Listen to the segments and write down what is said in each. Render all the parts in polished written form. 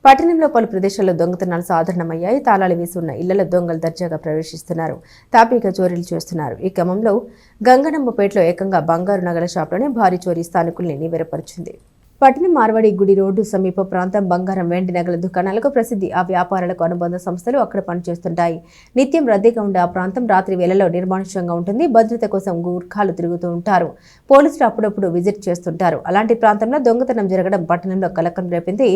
పట్టణంలో పలు ప్రదేశాల్లో దొంగతనాలు సాధారణమయ్యాయి. తాళాలు వేసి ఉన్న ఇళ్లలో దొంగలు దర్జాగా ప్రవేశిస్తున్నారు. తాపీగా చోరీలు చేస్తున్నారు. ఈ క్రమంలో గంగనమ్మపేటలో ఏకంగా బంగారు నగల షాపులోనే భారీ చోరీ స్థానికుల్ని నివ్వెరపరిచింది. పట్టణం మార్వాడి గుడి రోడ్డు సమీప ప్రాంతం బంగారం వెండి నగల దుకాణాలకు ప్రసిద్ధి. ఆ వ్యాపారాలకు అనుబంధ సంస్థలు అక్కడ పనిచేస్తుంటాయి. నిత్యం రద్దీగా ఉండే ఆ ప్రాంతం రాత్రి వేళల్లో నిర్మానుష్యంగా ఉంటుంది. భద్రత కోసం గూర్ఖాలు తిరుగుతూ ఉంటారు. పోలీసులు అప్పుడప్పుడు విజిట్ చేస్తుంటారు. అలాంటి ప్రాంతంలో దొంగతనం జరగడం పట్టణంలో కలకలం రేపింది.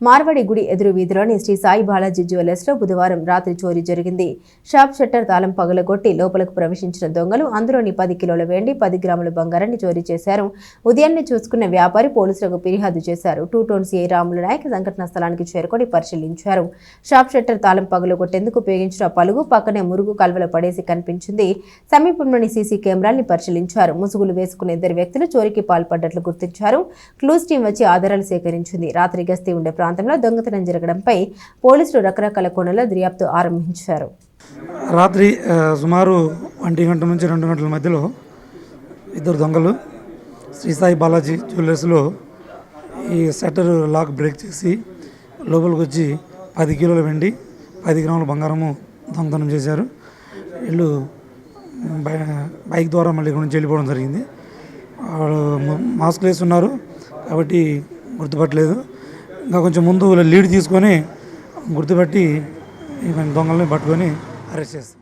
మార్వాడి గుడి ఎదురు వీధిలోని శ్రీ సాయి బాలాజీ జ్యువెలర్స్ లో బుధవారం రాత్రి చోరీ జరిగింది. షాప్ షట్టర్ తాళం పగలగొట్టి లోపలకు ప్రవేశించిన దొంగలు అందులోని 10 కిలోల వెండి 10 గ్రాముల బంగారాన్ని చోరీ చేశారు. ఉదయాన్నే చూసుకున్న వ్యాపారి పోలీసులకు ఫిర్యాదు చేశారు. 2 టౌన్ సిఐ రాములు నాయక్ సంఘటనా స్థలానికి చేరుకొని పరిశీలించారు. షాప్ షట్టర్ తాళం పగలగొట్టేందుకు ఉపయోగించిన పలుగు పక్కనే మురుగు కల్వలో పడేసి కనిపించింది. సమీపంలోని సీసీ కెమెరాల్ని పరిశీలించారు. ముసుగులు వేసుకున్న 2 వ్యక్తులు చోరీకి పాల్పడ్డట్లు గుర్తించారు. క్లూస్ టీం వచ్చి ఆధారాలు సేకరించింది. రాత్రి గస్తీ ఉండే ప్రాంతంలో దొంగతనం జరగడంపై పోలీసులు రకరకాల కోణంలో దర్యాప్తు ఆరంభించారు. రాత్రి సుమారు 1 గంట నుంచి 2 గంటల మధ్యలో 2 దొంగలు శ్రీ సాయి బాలాజీ జ్యువెలర్స్లో ఈ షట్టర్ లాక్ బ్రేక్ చేసి లోపలికి వచ్చి 10 కిలోల వెండి 10 గ్రాముల బంగారము దొంగతనం చేశారు. వీళ్ళు బైక్ ద్వారా మళ్ళీ ఇక్కడ నుంచి వెళ్ళిపోవడం జరిగింది. వాళ్ళు మాస్క్ వేసి ఉన్నారు కాబట్టి గుర్తుపట్టలేదు. ఇంకా కొంచెం ముందు లీడ్ తీసుకొని గుర్తుపట్టి దొంగల్ని పట్టుకొని అరెస్ట్ చేస్తాం.